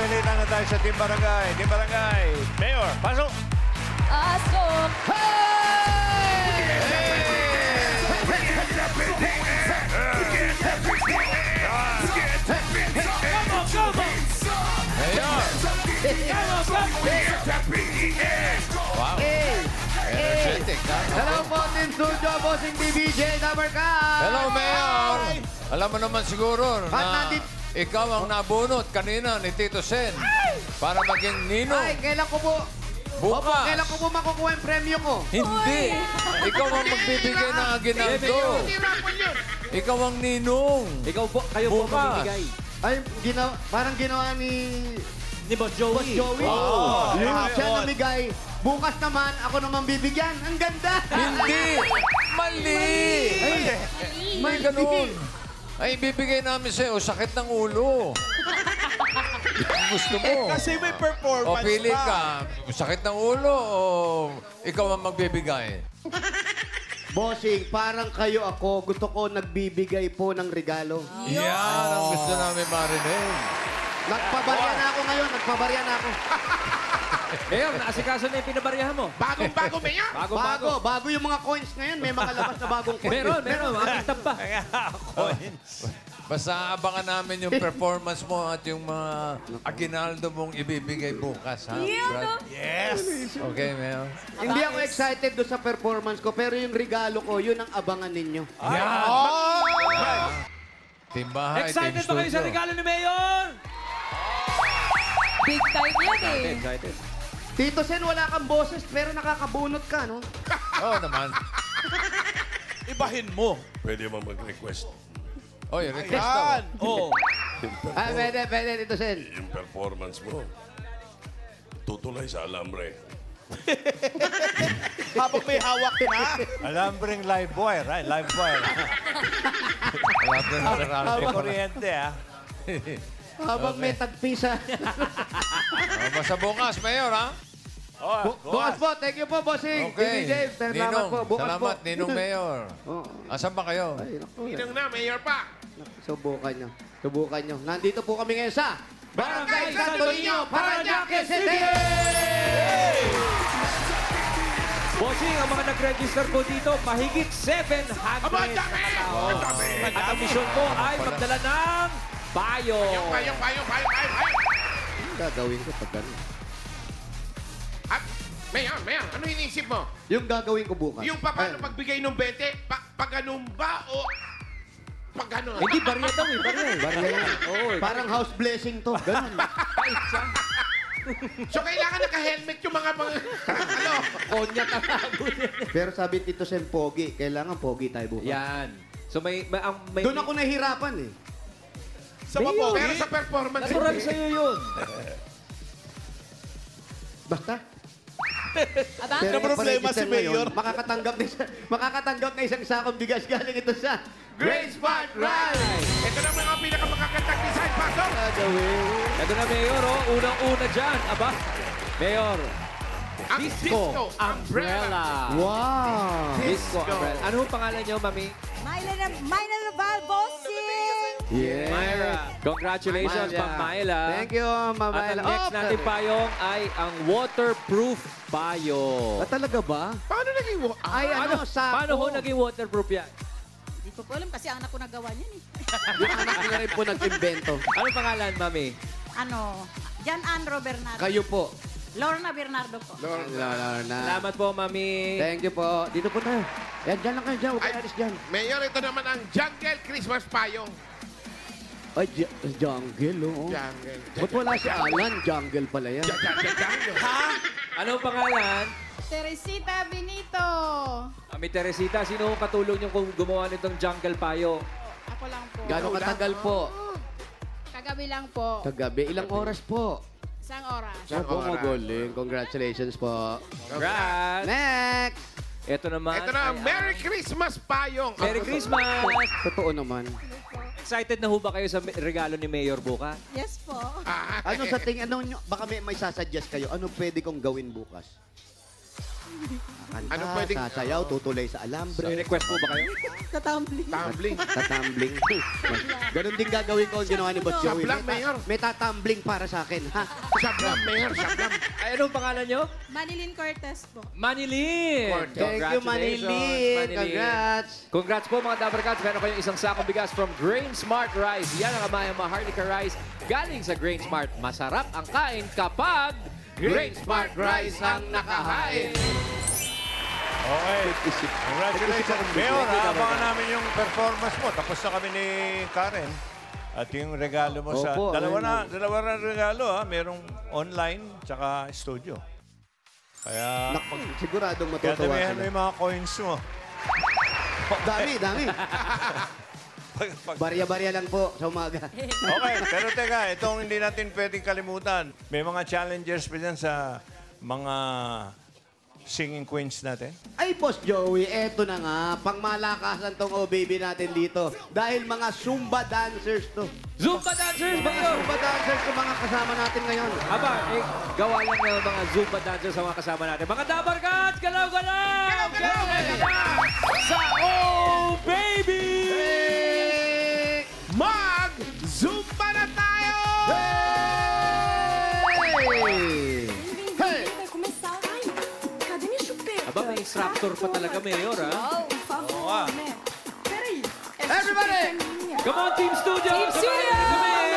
Pilitan na tayo sa Team Barangay. Team Barangay. Mayor, pasok! Pasok! Mayor! Wow. Energetic, ha? Hello po, Team Studio, Bossing BBJ, number ka! Hello, Mayor! Alam mo naman siguro Ba't na nandit- ikaw ang nabunot kanina ni Tito Sen para maging ninong. Ay, kailan ko po? Opo, Bukas. kailan ko po makukuha yung premyo ko? Hindi. Ikaw ang magbibigay ng aginaldo. Ikaw ang ninong. Ikaw po, kayo po Bukas. mamimigay. Ay, parang ginawa ni Ni Boss Joey. Boss Joey. Wow. Yung Kahapon. siya namigay. Bukas naman, ako naman bibigyan. Ang ganda! Hindi. Mali. May ganun. Ay, bibigay namin sa'yo, sakit ng ulo. Kung gusto mo. Kasi may O performance pili pa. ka, sakit ng ulo o ikaw ang magbibigay? Bossing, parang kayo ako. Gusto ko nagbibigay po ng regalo. Yan ang gusto namin marinig. Nagpabarya na ako ngayon. Nagpabarya na ako. Mayor, naasikaso na yung pinabaryahan mo. Bagong-bago, Mayor. Bago yung mga coins ngayon. May makalabas na bagong coins. Meron. Makikita pa. Basta abangan namin yung performance mo at yung mga aginaldo mong ibibigay bukas, ha? Brad? Yes. Okay, Mayor. Hindi ako excited doon sa performance ko, pero yung regalo ko, yun ang abangan ninyo. Yan! Oh! Timbahay, Excited Team ba kayo sa Studio. regalo ni Mayor? Big time yan eh. Excited. Tito Sen, wala kang boses, pero nakakabunot ka, no? Oo naman. Ibahin mo. Pwede mo mag-request Oy, request Yan. ako. Oh. Pwede, Tito Sen. yung performance mo. Tutulay sa alambre. Habang may hawak na. Alambreng live wire, right? Live wire. Wala pa na sarado. May kuryente, ah. Habang may tagpisa. Basta bukas, Mayor, ha? Oh, Bukas po, thank you po, bossing. Okay. DJ, salamat Ninong, po. Bukas salamat, po. Ninong Mayor. Oh, Asan ba kayo? ay, naku. Inang na, Mayor pa. Subukan nyo. Subukan nyo. Nandito po kami ngayon sa Barangay Santo Niño, Parañaque City! Bossing, ang mga nag-register po dito, mahigit 700 Aba, ang dami! katao. Ang dami! At ang misyon ko ay magdala ng bayo. Payong. Ano gagawin ko pag gano'n? At, Mayor, ano iniisip mo? Yung gagawin ko bukas. Yung paano Ay, pagbigay ng 20? Pag ganun ba o pag ganun? Hindi, barya daw eh. Barya. barya yan. Oo. Parang house blessing to. Ganun. Pait siya. So, kailangan naka-helmet yung mga ano? Konya talago. Pero sabi Tito Sen, pogi. Kailangan pogi tayo bukas. Yan. So may Doon ako nahihirapan eh. Sa papo. Pero sa performance. natural sa'yo yun. Basta. Aba, Pero May problema pag-register si Mayor. ngayon, makakatanggap na isang sakong bigas galing ito sa Great Smart Ride! Ito na mga pinakamakagandang design. Pasok! Gagawin. Ito na, Mayor, oh. Unang-una dyan. Aba, Mayor. Ang Disco Umbrella. Wow! Disco Umbrella. Ano ang pangalan niyo, Mami? Myla Naval, bossing! Yeah. Myra. Congratulations, Myla. Ma'am Myla. Thank you, Ma'am At Myla. ang next natin payong ay ang waterproof payo. Talaga ba? Paano naging Ay, ano, sako. Paano ho naging waterproof yan? Hindi ko po alam kasi ang anak ko nagawa niyan eh. Yung anak niya rin po nag-invento. Anong pangalan, Mami? Ano, Jan Andro Bernardo. Kayo po. Lorna Bernardo po. Na. Salamat po, Mami. Thank you po. Dito po tayo. Yan, dyan lang kayo dyan. Huwag Ay. kayo alis dyan. Mayor, ito naman ang Jungle Christmas Payong. Ay, jungle, oo. Jungle. Ba't wala si Alan? Jungle pala yan. Jungle. Ha? Anong pangalan? Teresita Benito. Mami Teresita, sino ang katulong niyo kung gumawa nitong jungle payo? Ako lang po. Gano'ng katagal po? Kagabi lang po. Kagabi. Ilang oras po? Isang oras. Isang Ako, oras. magaling. Congratulations po. Congrats! Next! Ito naman. Ito na ang ay Merry Christmas Payong. Merry Christmas! Totoo naman. Excited na ho ba kayo sa regalo ni Mayor bukas? Yes po. Ah, Ano sa tingin, ano nyo, baka may sasuggest kayo, ano pwede kong gawin bukas? Kanta, Ano pwedeng- sasayaw, tutulay sa May alambre. request po ba kayo? Tumbling. Tatumbling. Ganon din gagawin ko ang ginawa ni Boss Joey. Sablang, Mayor. May tatumbling para sa akin, ha? Sablam, Mayor. Sablam. Ay, anong pangalan nyo? Manilyn Cortez po. Manilyn! Thank you, Manilyn. Congrats. Congrats po mga Dabber Cats. Meron kayong isang sakong bigas from Grain Smart Rice. Yan ang amayang Maharlika Rice galing sa Grain Smart. Masarap ang kain kapag Grain Smart Rice ang nakahain. Okay. Congratulations. Mayor, abangan namin yung performance mo. Tapos na kami ni Karen. At yung regalo mo sa... Opo, Dalawa na regalo, ha? Merong online, tsaka studio. Kaya... Siguradong Kaya matutuwa damihan mo sila. yung mga coins mo. Dami, dami. Pag- Barya-barya lang po sa umaga. Okay, pero teka, itong hindi natin pwedeng kalimutan. May mga challengers pa dyan sa mga singing queens natin. Ay, Boss Joey, eto na nga. Pangmalakasan tong O-Baby natin dito. Dahil mga Zumba dancers to. Zumba dancers ba Mga kayo? Zumba dancers to mga kasama natin ngayon. Aba, gawa lang ng mga Zumba dancers sa mga kasama natin. Mga Dabber Cats, galaw-galaw! Galaw-galaw! Sa Oh Baby! Mag-zumba na tayo! Hey! Hey! Vai começar. Ai, cadê minha chupeta? Aba, may instructor pa talaga, Mayor, ha? Oh, por favor, né? Peraí. Essa Everybody! chupeta é minha. Come on, Team Studio! Team Studio! Mamay,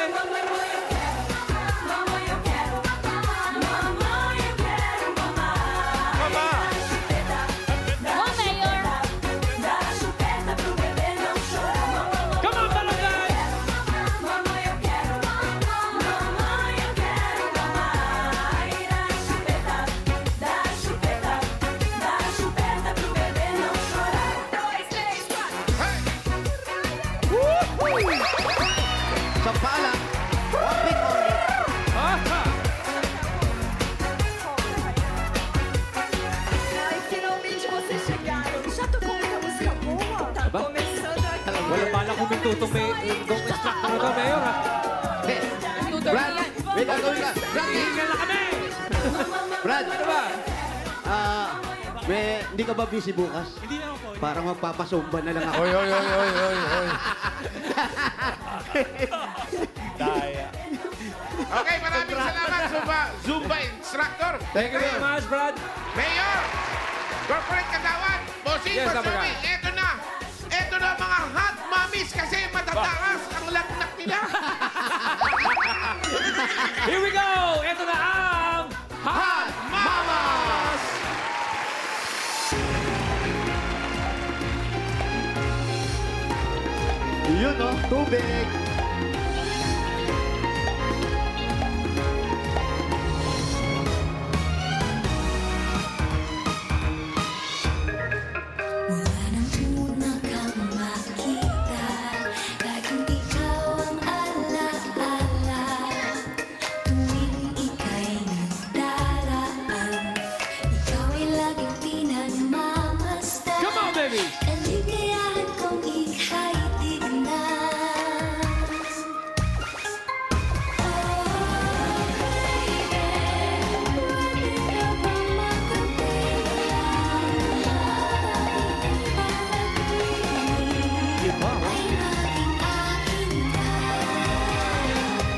Mamãe, eu quero mamar. Mamãe, eu quero mamar. Mama! Ô, Mayor! Dá a chupeta pro bebê não chorar. come on, Barangay! Mamãe, eu quero mamar. Mamãe, eu quero mamar. E dá a chupeta. Dá a chupeta pro bebê não chorar. 2, 3, 4. Sa pala, one week only. Aha! Ai, finalmente vocês chegaram. Já tocou muita música boa? Tá Aba? começando aqui. Wala pala kuminto itong instructor na to, Mayor, ha? Hey, Brad, may gagawin ka. Brad, Tingnan na kami! Brad, Ano ba? hindi ka ba busy bukas? Hindi na po. Parang magpapasumba na lang ako. Oy, oy, oy, oy, oy, oy. Daya. Okay, maraming salamat, Zumba instructor. Thank you very much, Brad. Mayor! Corporate Kagawad! Bossing, Yes, Boss Dabber Joey, Cats. eto na! Eto na mga hot mommies kasi matataas ang laknak nila. Here we go! Ito na ang Hot Mamas! Yun, no? Tubig. Mula nang una kang makita, laging ikaw ang alaala. Tuwing ika'y nagdaraan, ikaw ay laging pinagmamasdan. Come on, baby! Kaligayahan kong ika'y tignan.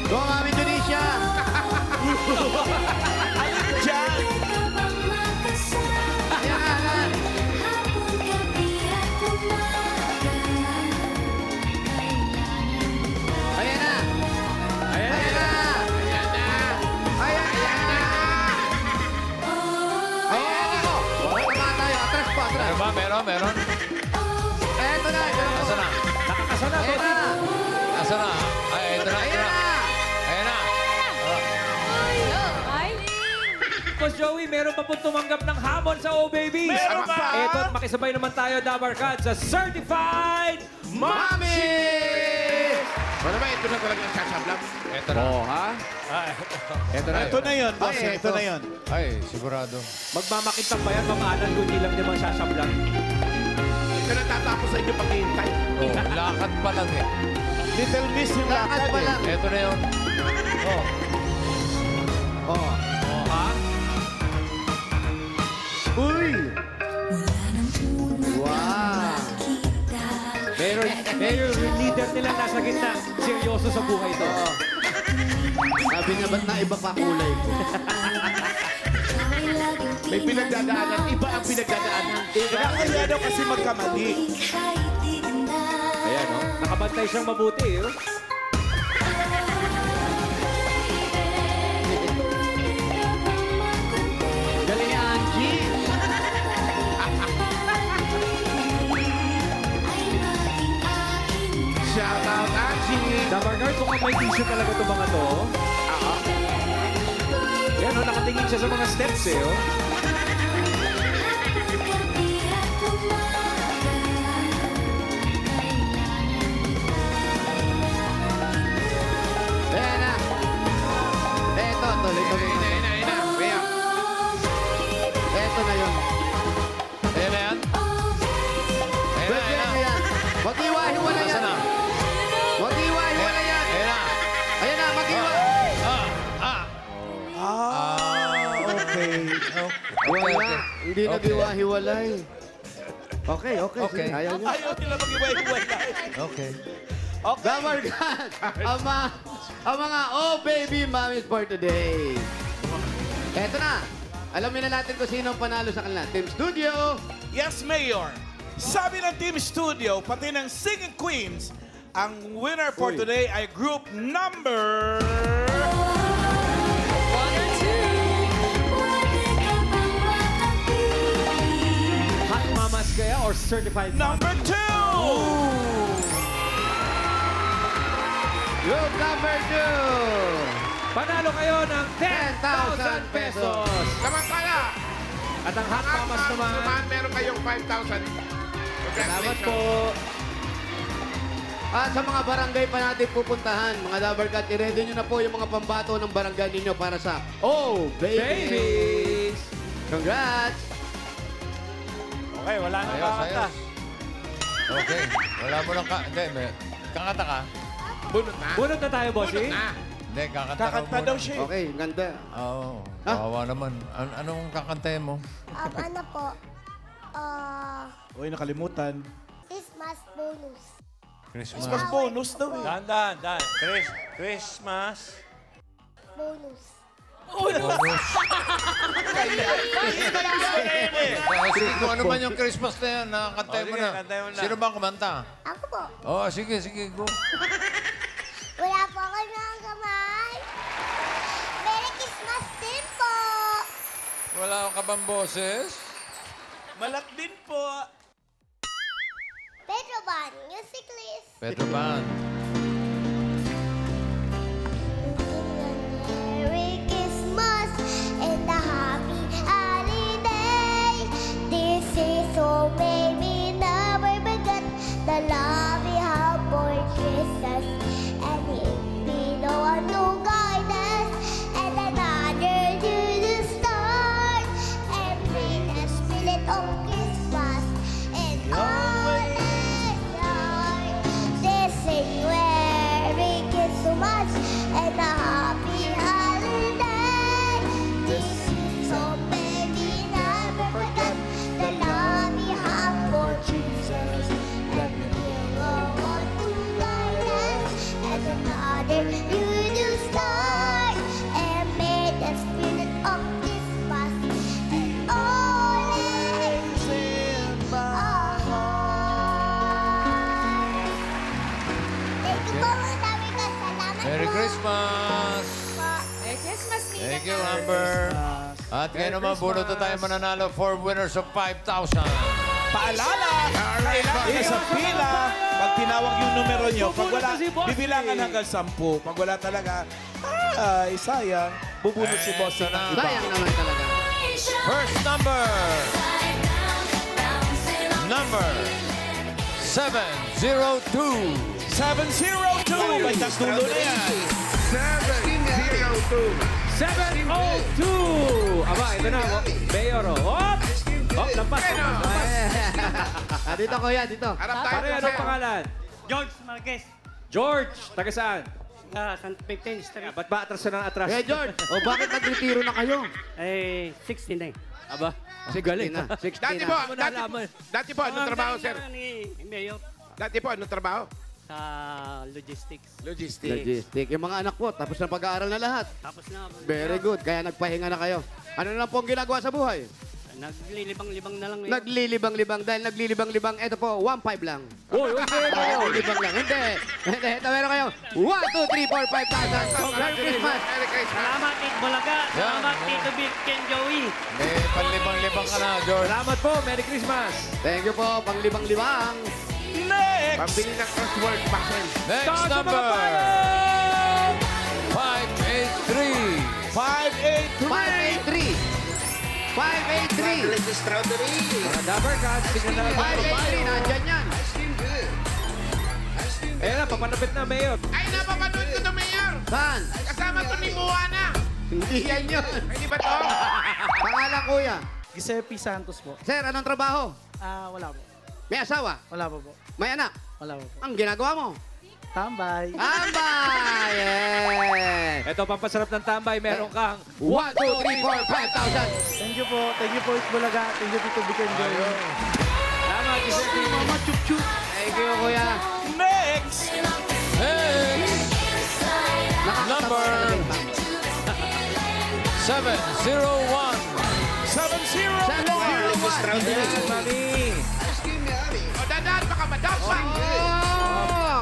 Go, Ma'am Indonesia! Ayan! Ayan na! Ayan, Ayan na! Ayan na! Ayan na! Ayan na! Tama tayo. Atras po, atras. Meron ba? Meron? Eto na! Asa na? nakakasana Ayan po. na! Asa na? Ay, ito na, ito Ayan na. na! Ayan na. Boss Joey, meron pa po tumanggap ng hamon sa Oh Baby. Meron ba? Ito at makisabay naman tayo, Dabber Cats, sa Certified Mami! Wala ba, ito na talaga ang sasablam? Ito na. Oh, ha? Ito na. Ito na yun, boss. Ay, Ito ito. na yun. Ay, sigurado. Magmamakintang ba yan, mamaanan kung hindi lang naman sasablang? Ito na tatapos sa inyo paghihintay. Oh, lakad pa lang eh. Little Miss yung Lakad lakad pa eh. lang. Ito na yun. Oh. Oh. Oh, ha? Uy! Mayor leader nila nasa gitna. Seryoso sa buhay ito. Sabi niya, ba't na iba pa kulay ko? May pinagdadaanan. Iba ang pinagdadaanan. Kaya daw kasi magkamali. Ayan, no? Nakabantay siyang mabuti, eh. Galing ni Angie. Shout out, Angie. Dabargard, mukhang may t-shirt talaga itong mga to. Yan, no? Nakatingin siya sa mga steps, eh. Oh. Ayan na. Eto, tuloy-tuloy. Kaya, Eto na yun. Ayan na yan. Ayan na, Pwede ayan na na. yan. Mag-iwa-hiwala yan. Nasaan na? Mag-iwa-hiwala yan. Ayan na. Ayan na, mag-iwa. okay. Wala. Hindi nag-iwa-hiwalay. Okay. Okay. Sige, ayaw niya. Ayaw nila mag-iwa-iwalay. Okay. Dabargan, ang mga oh baby mommies for today. Eto na. Alamin na natin kung sino ang panalo sa kanila. Team Studio. Yes, Mayor. Sabi ng Team Studio, pati ng Singing Queens, ang winner for Uy. today ay group number... Hot mamas kaya or certified Number 2! Group number 2. Panalo kayo ng 10,000 10,000 pesos. Samantala, At ang hot mamas naman, meron kayong 5,000. salamat po. At sa mga barangay pa natin pupuntahan, mga Dabarkat, i-ready nyo na po yung mga pambato ng barangay ninyo para sa Oh Baby. Babies! Congrats! Okay, wala nang Ayos, kakanta. ayos. Okay. Wala mo lang Hindi, kakanta ka? Bunot na. Bunot na tayo, bossing. Hindi, kakanta raw Kakanta muna. daw siya. Okay, ang ganda. Oo. Ha? Kawawa naman. Anong kakantahin mo? Ano po? Uy, nakalimutan. Christmas bonus. Christmas. Mas bonus daw eh. Dahan. Christmas. Bonus. Bonus. Sige, kung ano man yung Christmas na yan, nakakantahin mo sige, na. kantahin mo na. Sino bang kumanta? Ako po. Oo, sige, go. Wala po ako ng kamay. Merry Christmas din po. Wala ka bang boses? Malak din po. Pedro Van, music list. Pedro Pan. Merry Christmas and a happy holiday. This is so made me never forget the love we have for Jesus. And if we don't want to guide us and another year to start and bring the spirit of Christmas and always start. They sing Merry Christmas and a happy holiday. This is so many never forget the love we have for Jesus. And we don't want to guide us and another year to start and may the spirit of Christmas and always in my heart. Thank you po, dami ka. Salamat Merry po. Christmas! Merry Christmas, Nina. Thank you, Amber. At ngayon naman, bunot na tayo mananalo for winners of 5,000. Paalala, kailangan sa pila. Pag tinawag yung numero nyo, pag wala, bibilangan hanggang 10. Pag wala talaga, sayang. Bubunot si boss ng iba. Sayang naman talaga. First number. Number 702. 702! May tagdulo na yan. 702! Aba, ito na. Mayor, oh. Lampas. Dito kuya, dito. Pare, anong pangalan? George Marquez. George, taga saan? San 15 Street. Ba't ba atras na ng atras? Hey George, bakit nag-retiro na kayo? Eh, 16 na eh. Aba, 60 na. 60 na. Dati po, anong trabaho, sir? Ni Mayor. Dati po, anong trabaho? Sa logistics. Logistic. Yung mga anak po, tapos na pag-aaral na lahat. Tapos na. Very good. Kaya nagpahinga na kayo. Ano na lang po ang ginagawa sa buhay? Naglilibang-libang na lang ngayon. Naglilibang-libang. Dahil naglilibang-libang, ito po, 1.5 lang. Uy, Naglilibang lang. Hindi. Ito meron kayo. 1, 2, 3, 4, 5,000. Merry Christmas. Salamat, Tito Bulaga. Salamat, Tito Big Ken Joey. May panlibang-libang ka na, George. Salamat po. Merry Christmas. Thank you po, panglibang-libang. Next! Pambili ng crossword puzzle. Next Taas ang number. mga bayan! 583. 583. 583. Mga Dabber Cats, tingnan natin. 583. Nandyan yan. Ayan na, papanapit na, Mayor. Ay, napapanood ko to, Mayor. Saan? Kasama to ni Moana. Hindi yan yun. Ay, di ba to? Pangalan, kuya. Giuseppe Santos po. Sir, anong trabaho? Wala po. May asawa? Wala po po. May anak? Wala po po. Ang ginagawa mo? Tambay. Tambay! Yeah! Ito, pampasarap ng tambay. Meron kang 1, 2, 3, 4, 5,000. Thank you po. Thank you po, Tito Bulaga. Thank you, Tito Big Ken Joey. Salamat, Giuseppe. Mama Chup Chup. Thank you, kuya. Next! Next. Number 701. 7-0! Ayan, Mami. O, dadaan, baka madapa.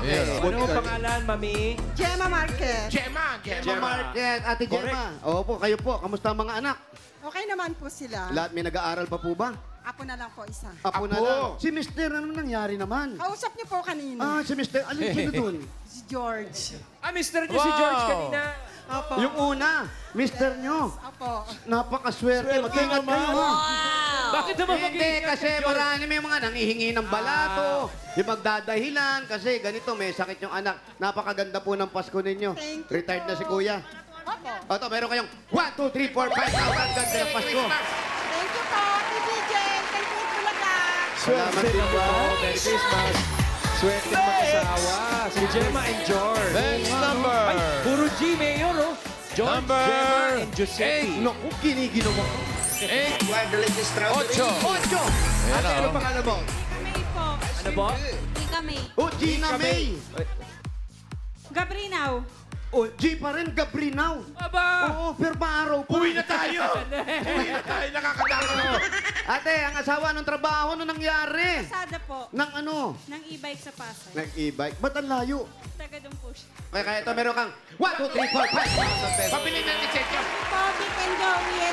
Ayan, oh. Ano ang pangalan, Mami? Gemma Marquez. Gemma. Market, Ate Gemma. Opo, kayo po. Kamusta ang mga anak? Okay naman po sila. Lahat may nag-aaral pa po ba? Apo na lang po isa. Apo na Apo. lang. Si Mister, ano nangyari naman? Kausap niyo po kanina. Ah, si Mister, alin sino dun? Si George. Mister niyo si Wow. George kanina. Opo. Yung una, Mister nyo. Apo. Napakaswerte. Mag-ingat kayo, ha? Bakit naman Hindi, mag-iingat kasi si George? marami may mga nangihingi ng balato. Yung magdadahilan. Kasi ganito, may sakit yung anak. Napakaganda po ng Pasko ninyo. Thank you Retired na si Kuya. Opo. O, ito, meron kayong 1, 2, 3, 4, 5,000. Ganda ng Pasko. Thank you po, TJ. Thank you, Bulaga. Salamat din po. Merry Christmas. Swerte ng mag-asawa. Si Gemma and George. Next number. Ay, puro G, Mayor, oh. George, Number Gemma, and Giuseppe. Naku, giniginawa ko. 8. 8. Ocho! Ayan, Ate, ano oh. pangalan mo? May po. Ano ba? Ika May. Oh, Gina May. Gabrinaw. Oh, G pa rin, Gabrinaw. Aba! Oo, pero paaraw pa. Uwi na tayo. Uwi na tayo. Nakakadako. Ate, ang asawa ng trabaho, ano nangyari? Kasada po. Nang ano? Ng e-bike sa Pasay. Nag-e-bike. Ba't ang layo? Taga doon po siya. Kaya ito, meron kang 1, 2, 3, 4, 5,000 pesos. Pabili ng lisensya. Po, Big and Joey.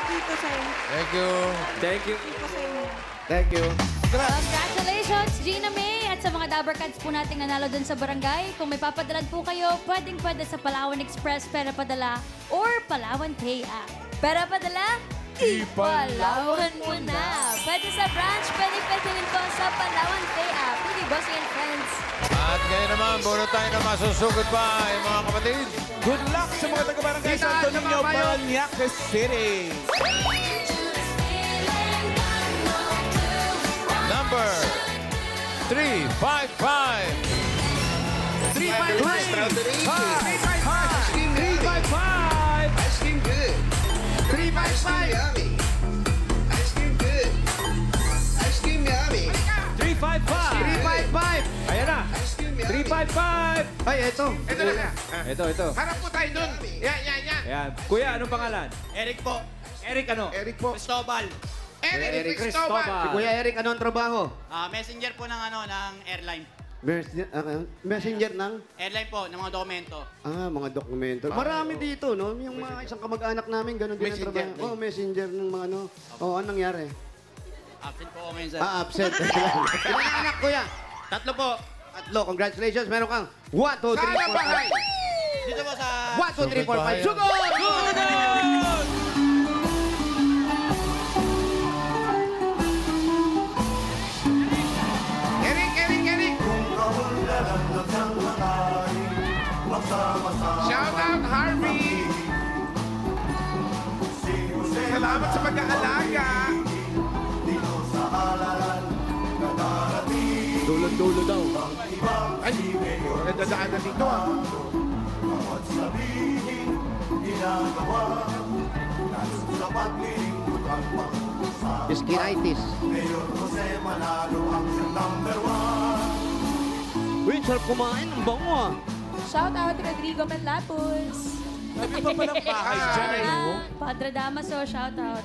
Dito sa inyo. Thank you. Thank you. Dito sa inyo. Thank you. Congratulations, Gina May! At sa mga Dabber Cats po nating nanalo dun sa barangay, kung may papadalad po kayo, pwedeng-pwede sa Palawan Express Pera Padala or Palawan Pay App. Pera Padala? Palawan mo na! Pwede sa branch, pwede rin po sa Palawan Pay App. Hindi, Bossy and Friends. At ngayon naman, puro tayo na masusugod pa, mga kapatid. Good luck sa mga taga-barangay Santo Niño, Parañaque City. Number 355. 355. Ayan na. 355. Ay, ito. Ito na. Ito. Harap po tayo dun. Yan. Ayan. Kuya, anong pangalan? Eric po. Eric ano? Eric po. Cristobal. Eric Si Cristobal. Kuya Eric, ano ang trabaho? Messenger po ng airline. Messenger ng? Airline po, ng mga dokumento. Mga dokumento. Marami dito, no? Yung mga isang kamag-anak namin, ganun din ang Messenger trabaho. Messenger ng mga ano. Anong nangyari? Absent po ako ngayon, sir. Absent. Ilan ang anak, kuya? 3 po. Tatlo. Congratulations. Meron kang 1, 2, 3, 4, 5. Dito po sa... 1, 2, 3, 4, 5. Sugod! Eric. Shout out, Harvey. Salamat sa pag-aalaga. Dulo daw. Ay, nadadaan na dito ah. Skinitis. sarap kumain. Ang bango ah. Shout out Rodrigo Menlapus. Sabi pa palang bahay dyan eh. Padre Damaso, shout out.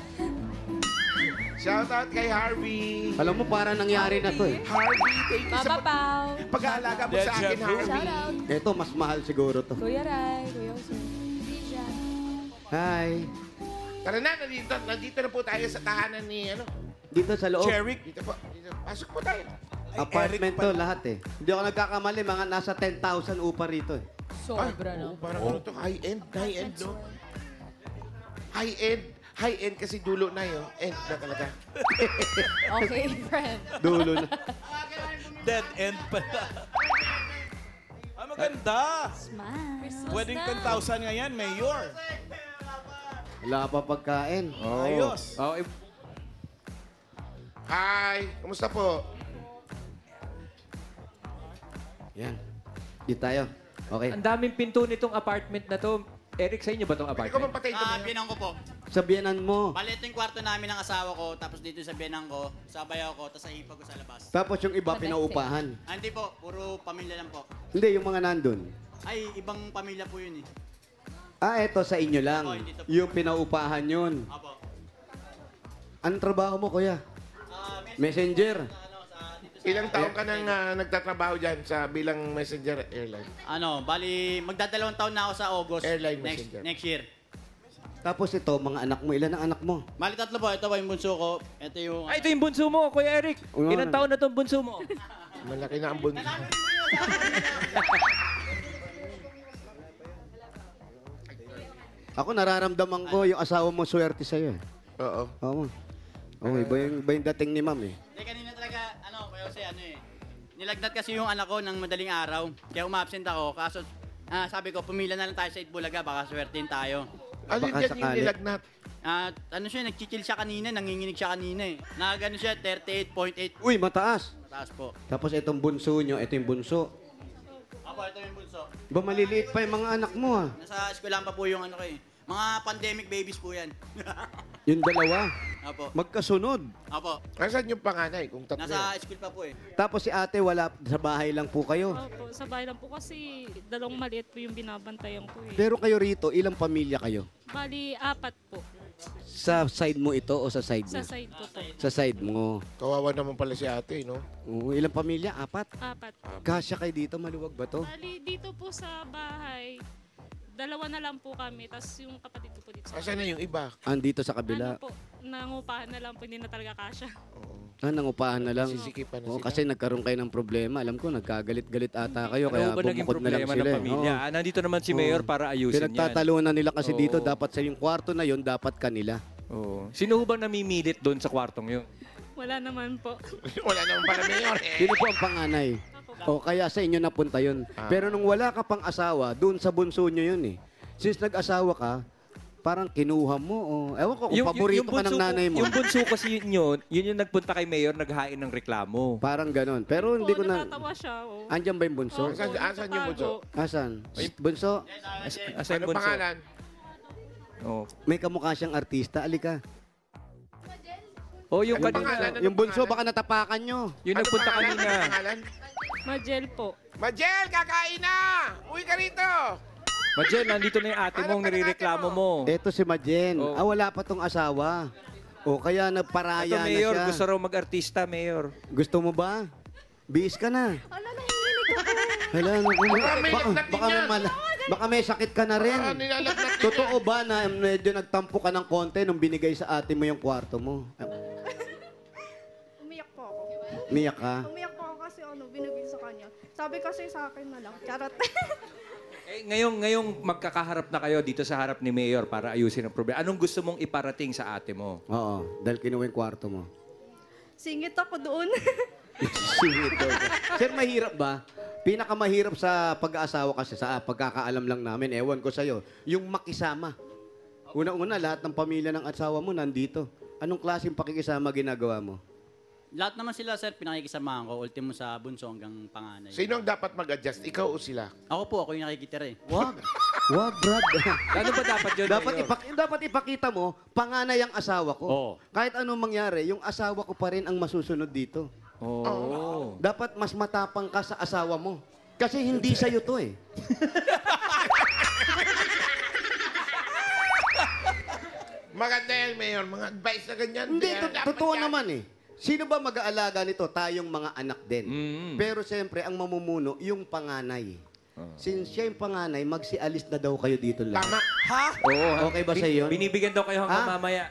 Shout out kay Harvey. Alam mo, parang nangyari na to eh. Harvey, thank you Mama sa Pao. pag-aalaga mo sa akin, Harvey. Shout out. Ito, mas mahal siguro to. Kuya Rai, Kuya Jose. Hi. Tara na, nandito na po tayo sa tahanan ni, Dito sa loob. Cherrick. Dito po. Dito. Pasok po tayo. Apartment to, lahat eh. Hindi ako nagkakamali, mga nasa 10,000 upa rito eh. Sobra, no? Parang ano to, high-end, no? High-end kasi dulo na yun. End na talaga. Okay, friend. Dulo na. Dead end pala. Maganda. Smile. Pwedeng 10,000 nga yan, Mayor. Wala pa pagkain. Ayos. Oh, Hi, kumusta po? Yan. Dito tayo. Okay. ang daming pinto nitong apartment na to. Eric, sa inyo ba tong Ikaw apartment? bang patay ito? Biyanang ko po. Sabihanan mo. Bali, ito yung kwarto namin ng asawa ko, tapos dito sa biyanang ko, sabay ako, tapos sa ipag ko sa labas. Tapos yung iba pinaupahan. Hindi po, puro pamilya lang po. Hindi, yung mga nandun. Ay, ibang pamilya po yun eh. Ah, eto sa inyo lang. Opo, hindi to po. Yung pinaupahan yun. Apo. Anong trabaho mo, kuya? Messenger. Ilang taon ka nang nagtatrabaho dyan sa bilang messenger airline? Bali, magdadalawang taon na ako sa August. Airline next, messenger. next year. Tapos ito, mga anak mo. Ilan ang anak mo? Bali, tatlo po. Ito po yung bunso ko. Ito yung... Ay, ito yung bunso mo, Kuya Eric. Ilang taon na tong bunso mo? Malaki na ang bunso. Ako nararamdaman ko yung asawa mo swerte sa'yo eh. Oo. Oo. Oh, iba yung dating ni ma'am eh. Hindi, kanina talaga, Kuya Jose, nilagnat kasi yung anak ko ng madaling araw. Kaya umabsent ako. Kaso, sabi ko, pumila na lang tayo sa Itbulaga. Baka swertein tayo. Ano Baka yan yung sakali. nilagnat? Nagchichill siya kanina, nanginginig siya kanina eh. Nagano siya, 38.8. Uy, mataas. Mataas po. Tapos itong bunso nyo, ito yung bunso. Apo, ito yung bunso. Ba maliliit pa yung mga anak mo ah. Nasa eskwelahan pa po yung mga pandemic babies po yan. Yung dalawa. Apo. Magkasunod. Apo. Nasaan yung panganay kung tatlo? Nasa school pa po eh. Tapos si ate wala, sa bahay lang po kayo. Opo, sa bahay lang po kasi dalawang maliit po yung binabantayan ko eh. Pero kayo rito, ilang pamilya kayo? Bali, 4 po. Sa side mo ito o sa side Sa mo? side ko po. Sa side mo. Kawawa naman pala si ate, no? Oo, ilang pamilya? 4? 4. Kasya kayo dito, maluwag ba to? Bali, dito po sa bahay, 2 na lang po kami. Tapos yung kapatid ko po dito sa Asan na yung iba? Andito sa kabila. Ano po, nangupahan na lang po, hindi na talaga kasya. Nangupahan na lang. Sisikipan na Oo, sila. kasi nagkaroon kayo ng problema. Alam ko, nagkagalit-galit ata kayo. Kaya Ano ba naging bumukod na lang problema sila. ng eh. pamilya? Oo. Nandito naman si Mayor para ayusin yan. Pinagtatalunan nila kasi dito, Oo. dapat sa yung kwarto na yon dapat kanila. Oo. Sino ho ba namimilit doon sa kwartong yun? Wala naman po. Wala naman pala mayor eh. Sino po ang panganay? O kaya sa inyo napunta yun. Pero nung wala ka pang asawa, doon sa bunso nyo yun eh. Since nag-asawa ka, parang kinuha mo o... Ewan ko kung paborito ka ng nanay mo. Yung bunso kasi yun yung nagpunta kay Mayor, naghain ng reklamo. Parang ganon. Pero hindi ko na... Natatawa siya. Oh. Andyan ba yung bunso? Asan yung bunso? Asan? Bunso? Asa yung Ano bunso? pangalan? Oh. May kamukha siyang artista. Alika. Oh, yung Ano kanina. pangalan? Yung bunso, baka natapakan nyo. Yung nagpunta pangalan? kanina. Ano pangalan? Majel po. Majel, kakain na! Uwi ka rito! Majel, nandito na yung ate Ano mong pa nirereklamo mo. Eto si Majen. Oh. Wala pa tong asawa. O kaya Ito, nagparaya na Mayor, siya. gusto raw mag-artista, Mayor. Gusto mo ba? Bihis ka na. Hala, Baka may lagnat din yan. baka may sakit ka na rin. Nilalagnat din Totoo ba na medyo nagtampo ka ng konti nung binigay sa ate mo yung kwarto mo? Umiyak po ako. Miyak ka? Umiyak po ako kasi binigay sa kanya. Sabi kasi sa akin na lang. Charot. Eh, ngayong magkakaharap na kayo dito sa harap ni Mayor para ayusin ang problema. Anong gusto mong iparating sa ate mo? Oo, dahil kinuha yung kwarto mo. Singit ako doon. Singit daw. Sir, mahirap ba? Pinakamahirap sa pag-aasawa kasi sa pagkakaalam lang namin, ewan ko sa'yo, yung makisama. Una-una, lahat ng pamilya ng asawa mo nandito. Anong klaseng pakikisama ginagawa mo? Lahat naman sila, sir, pinakikisamahan ko. Ultimo sa bunso hanggang panganay. Sino ang dapat mag-adjust? Ikaw o sila? Ako yung nakikitira eh. Wag. Wag, Brad. Ano ba dapat yun, dapat ipakita mo, panganay ang asawa ko. Oo. Kahit anong mangyari, yung asawa ko pa rin ang masusunod dito. Oh. Dapat mas matapang ka sa asawa mo. Kasi hindi sa'yo to eh. Maganda yan, Mayor. Mga advice na ganyan. Hindi, Dapat totoo yan. naman eh. Sino ba mag-aalaga nito? Tayong mga anak din. Pero siyempre, ang mamumuno, yung panganay. Since siya yung panganay, magsialis na daw kayo dito lang. Tama. Ha? Oo. Okay ba sa'yo yun? Binibigyan daw kayo hanggang Ha? mamaya.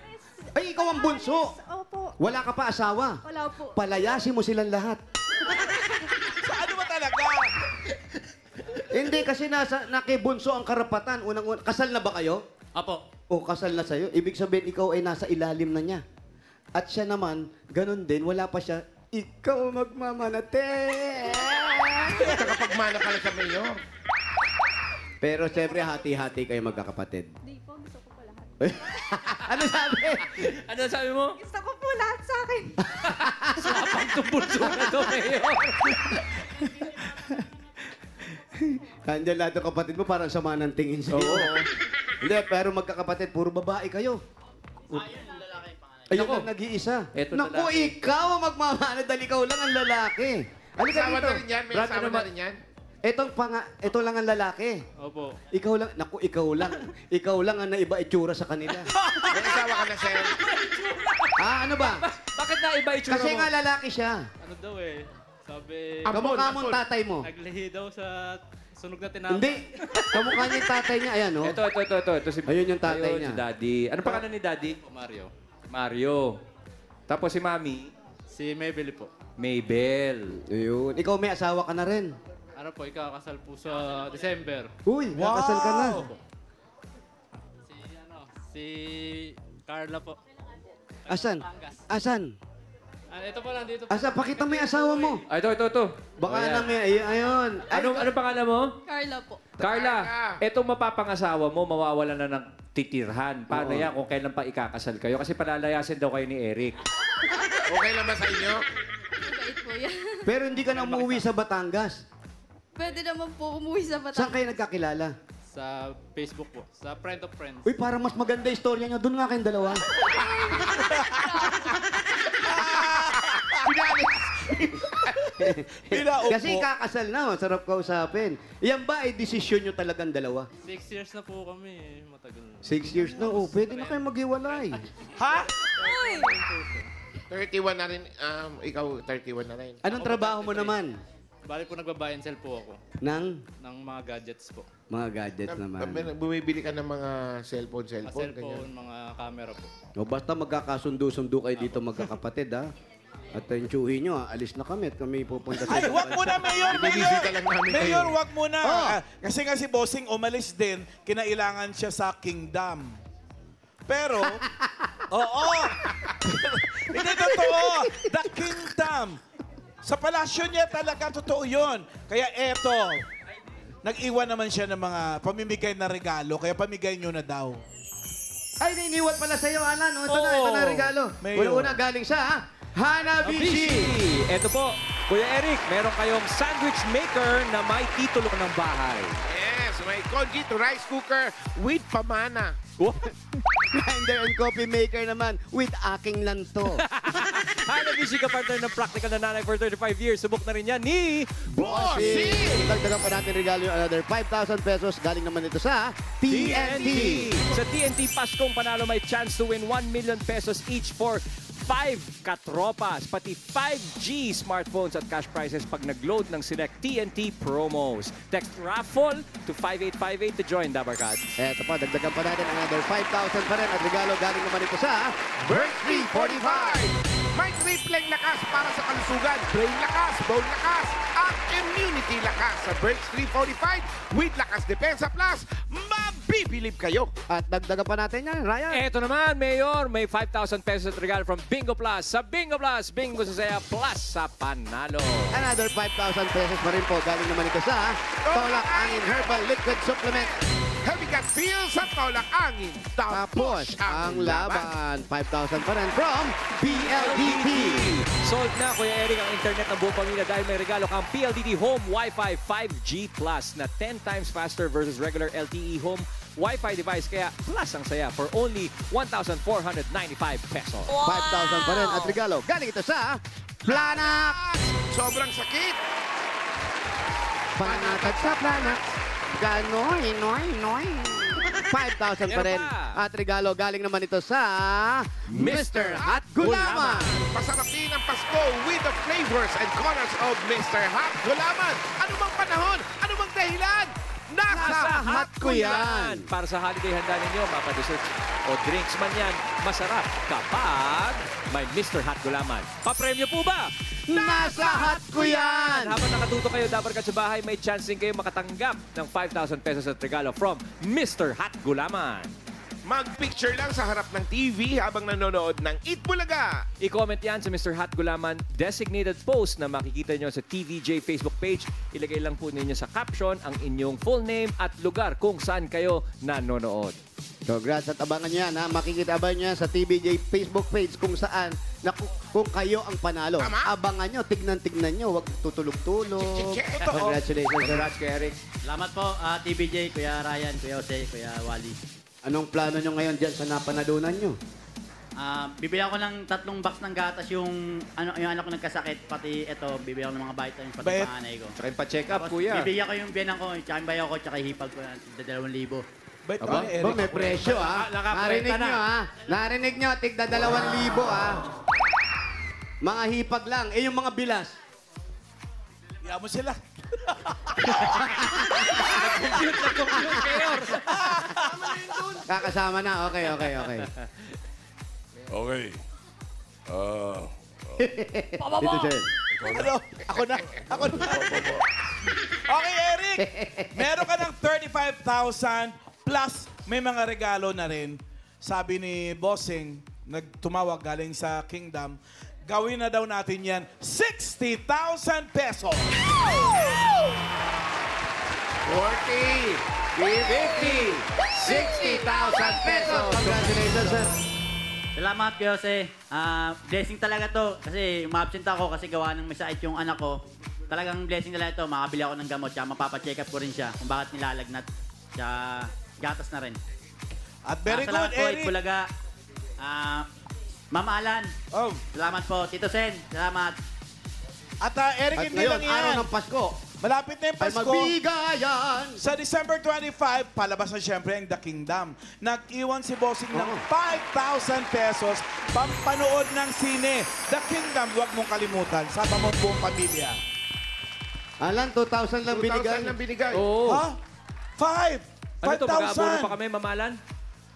Ay, ikaw ang bunso. Opo. Wala ka pa asawa. Wala po. Palayasin mo silang lahat. Sa ano ba talaga? Hindi, kasi nakibunso ang karapatan. Unang-una, kasal na ba kayo? Apo. O kasal na sa'yo? Ibig sabihin, ikaw ay nasa ilalim na niya. At siya naman, ganun din, wala pa siya, ikaw magmamanate. Nakapagmana ka lang sa Mayor. Pero siyempre, hati-hati kayo magkakapatid. Hindi po, gusto ko po lahat. Ano sabi? Ano sabi mo? Gusto ko po lahat sa akin. Sapang tumbulso na to, Mayor. Nandiyan lahat ng kapatid mo, parang sama ng tingin sa'yo. Oo. Hindi, pero magkakapatid, puro babae kayo. Ayun ang nag-iisa. Eto Naku, lalaki. ikaw ang magmamana dahil ikaw lang ang lalaki. Halika Asawa dito. na rin yan. May Brad, asawa ano na ba? rin yan. Ito lang ang lalaki. Opo. Ikaw lang, naku, ikaw lang. Ikaw lang ang naiba itsura sa kanila. May asawa ka na, sir. Ano ba? Bakit na iba itsura Kasi mo? nga lalaki siya. Ano daw eh. Sabi, Kamukha mong tatay mo. naglihi daw sa sunog na tinapay. Hindi. Kamukha niya yung tatay niya. Ayan, oh. Ito si Ayun yung tatay ayun, niya. si Daddy. Ano pangalan ni Daddy? Mario. Mario. Tapos si Mami, Si Maybelline po. Maybell. Ayun. Ikaw may asawa ka na rin. Ano po, ikakasal po sa December. Uy, nakasal ka na. Si Carla po. Asan? Asan? Ito po lang dito. Asa, pakita mo yung asawa mo. Ito. Baka Ayan. na may, ayun. Ano pangalan mo? Carla po. Carla, etong mapapangasawa mo, mawawala na ng titirhan. Paano yan kung kailan pa ikakasal kayo? Kasi palalayasin daw kayo ni Eric. Okay lang ba sa inyo? Mabait po yan. Pero hindi ka na umuwi sa Batangas. Pwede naman po umuwi sa Batangas. Saan kayo nagkakilala? Sa Facebook po. Sa Friend of Friends. Uy, para mas maganda istorya nyo, doon nga kayong dalawa. Pinaupo. Kasi kakasal na, sarap kausapin. Yan ba ay desisyon nyo talagang dalawa? 6 years na po kami eh. Matagal na. 6 years na, pwede na kayo maghiwalay. Ha? 31 na rin. Ikaw, 31 na rin. Anong trabaho mo naman? Bali po nagbabuy and sell po ako. Ng mga gadgets po. mga gadgets naman. Bumibili ka ng mga cellphone, Mga ganyan. cellphone, mga camera po. O basta magkakasundo-sundo kayo dito magkakapatid, ha? At yung tsuhi nyo, alis na kami at kami pupunta sa... Ay, wag muna, Mayor! Bibisita lang namin kayo. Mayor, wag muna! Oh. Kasi nga si Bossing umalis din, kinailangan siya sa Kingdom. Pero, oo! Hindi totoo! The Kingdom! Sa palasyo niya talaga, totoo yun. Kaya eto, nag-iwan naman siya ng mga pamimigay na regalo, kaya pamigay nyo na daw. Ay, niniwan pala sa'yo, Alan. O, ito na regalo. Mayor. Una-una galing sa Hanabishi. Ito po, Kuya Eric, meron kayong sandwich maker na may titulo ng bahay. Yes, may Congito rice cooker with pamana. Grinder and coffee maker naman with aking lanto. Hanabishi ka partner ng practical na nanay for 35 years. Subok na rin yan ni Bossing! Dagdagan pa natin regalo yung another 5,000 pesos. Galing naman ito sa TNT. Sa TNT Paskong Panalo, may chance to win 1 million pesos each for 5 katropas, pati 5G smartphones at cash prizes pag nag-load ng Select TNT promos. Text raffle to 5858 to join Dabarkad. Eto pa, dagdagan pa natin another 5,000 pa rin. At regalo galing naman ito sa Birch 345. May tripleng lakas para sa kalusugan. Brain lakas, bone lakas, at immunity lakas. Sa Birch 345 with Lakas Depensa Plus, mabibilib kayo. At dagdagan pa natin yan, Ryan. Eto naman, Mayor, may 5,000 pesos at regalo from Bingo Plus. Sa Bingo Plus, Bingo sa saya plus sa panalo. Another 5,000 pesos pa rin po. Galing naman ito sa Tolak Angin Herbal Liquid Supplement. Heavy gut feel sa tolak angin. Tapos ang laban. 5,000 pa rin from PLDT. Sold na, Kuya Eric, ang internet ng buong pamilya dahil may regalo kang PLDT Home Wi-Fi 5G Plus na 10 times faster versus regular LTE home Wi-Fi device. Kaya plus ang saya for only 1,495 pesos. 5,000 pa rin at regalo. Galing ito sa Planax. Sobrang sakit. panatag sa plana. Ganoy, noy. 5,000 pa rin. At regalo galing naman ito sa Mr. Hot Gulaman. Masarap din ang Pasko with the flavors and colors of Mr. Hot Gulaman. Ano bang panahon? Ano bang dahilan? Nasa hot ko yan. Para sa holiday handa ninyo, mapa-desserts o drinks man yan, masarap kapag may Mr. Hot Gulaman. Papremyo po ba? Nasa hot ko yan! Habang nakatuto kayo, dapat ka sa bahay, may chance din kayo makatanggap ng 5,000 pesos at regalo from Mr. Hot Gulaman. Mag-picture lang sa harap ng TV habang nanonood ng Eat Bulaga. I-comment yan sa Mr. Hot Gulaman designated post na makikita nyo sa TVJ Facebook page. Ilagay lang po ninyo sa caption ang inyong full name at lugar kung saan kayo nanonood. Congrats at abangan yan, ha? Makikita ba niya sa TVJ Facebook page kung saan na kung kayo ang panalo. Tama? Abangan nyo, tignan nyo, huwag tutulog-tulog. Congratulations, Congrats, Kuya Eric. Salamat po, TBJ, Kuya Ryan, Kuya Jose, Kuya Wally. Anong plano nyo ngayon dyan sa napanalunan nyo? Bibili ako ng 3 box ng gatas yung anak ko nagkasakit, pati ito, bibili ako ng mga vitamins, pati panganay ko. Tsaka yung pa-check up, Tapos, Kuya. bibigyan ko yung biyanan ko, tsaka yung bayaw ko, tsaka hipag ko, 2,000. Aba, may presyo, ha? Narinig nyo, ha? Narinig nyo, tigda 2,000, ha? Mga hipag lang. Eh, yung mga bilas. Iyan mo sila. Nag-compute, Mayor. Kakasama na. Okay. Okay. Dito, sir. Ano? Ako na. Okay, Eric. Meron ka ng 35,000 plus may mga regalo na rin. Sabi ni Bossing, nagtumawag galing sa Kingdom, gawin na daw natin yan 60,000 pesos. 40, 50, 60,000 pesos. Congratulations, sir. Salamat, Kuya Jose. Blessing talaga to kasi ma-absent ako kasi gawa ng may sakit yung anak ko. Talagang blessing talaga ito. Makabili ako ng gamot tsaka mapapacheck up ko rin siya kung bakit nilalagnat. Tsaka gatas na rin. At very good, salamat po, Eric. Eat Bulaga. Mama Alan. Oh. Salamat po. Tito Sen. Salamat. At Eric, At hindi ngayon, lang yan. araw ng Pasko. Malapit na yung Ay Pasko. mabigayan. Sa December 25, palabas na siyempre ang The Kingdom. Nag-iwan si Bossing ng 5,000 pesos pampanood ng sine. The Kingdom, huwag mong kalimutan. Sama mo ang buong pamilya. Alan, 2,000 lang binigay. 2,000 lang binigay. Oo. Ha? 5! Ano to, mag-aabono 5,000! pa kami, mamalan?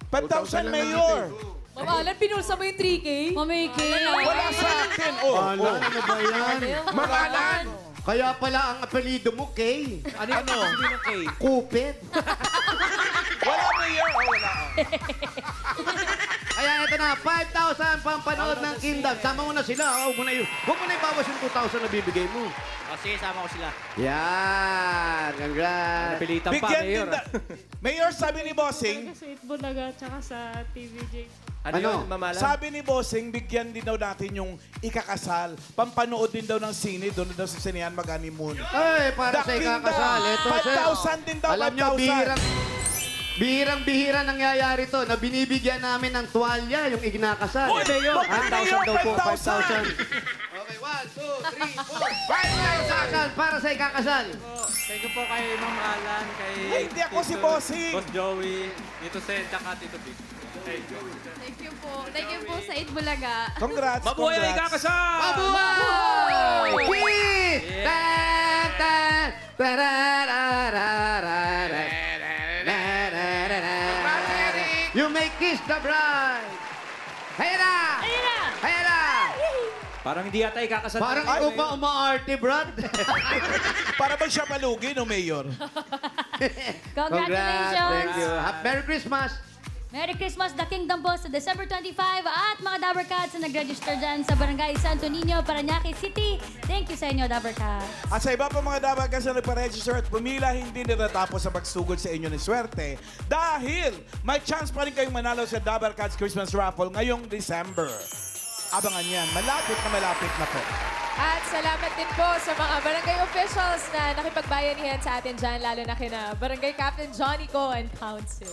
5,000, Mayor! Mama Alan, pinulsa mo yung 3K? Mamiki. Wala sa akin! Oh, Alan, ano ba yan? Makalan! Kaya pala ang apelido mo, Kay. Ano yung sabihin ng K? Kupit. Wala, Mayor! Oh, wala. Kaya ito na, 5,000 pampanood ng Kingdom. Sama mo na sila. Huwag mo na ibawas yung 2,000 na bibigay mo. Sige, sama ko sila. Yan. Congrats. Pilitan pa, Bigyan Mayor. din Mayor, sabi ni Bossing, Sa Eat Bulaga, tsaka sa TVJ. Ano yun, mamalan? sabi ni Bossing, bigyan din daw natin yung ikakasal. Pampanood din daw ng sine, doon daw sa sinehan mag-honeymoon. Ay, para The sa Kingdom. ikakasal. Ito, sir. 5,000 din daw, Alam nyo, 5,000. bihirang-bihira nangyayari to na binibigyan namin ng tuwalya yung iginakasal. Uy, Mayor! 5,000 daw po, 5,000. 5,000. Okay, 1, 2, 3, 4. 5,000 para sa ikakasal. Thank you po kay Ma'am Alan, kay Ay, hindi ako si Bossing. Boss Joey, Tito Sen, tsaka Tito Vic. Thank you po. Thank you po sa Eat Bulaga. Congrats, Mabuhay ang congrats. ikakasal! Mabuhay! Kiss! Tan, tan, tararararara. You may kiss the bride. Hayra! Hayra! Parang hindi yata ikakasal. Parang ikaw pa umaarte, Brad. Para ba siya malugi, no, Mayor? Congratulations! Thank you. Merry Christmas! Merry Christmas, The Kingdom po sa December 25 at mga Dabber Cats na nag-register dyan sa Barangay Santo Niño, Parañaque City. Thank you sa inyo, Dabber Cats. At sa iba pa mga dapat kasi nagpa-register at pumila, hindi natatapos sa pagsugod sa inyo ng swerte. Dahil may chance pa rin kayong manalo sa Dabber Cats Christmas Raffle ngayong December. Abangan yan. Malapit na po. At salamat din po sa mga barangay officials na nakipagbayanihan sa atin dyan, lalo na kina Barangay Captain Johnny Co and Council.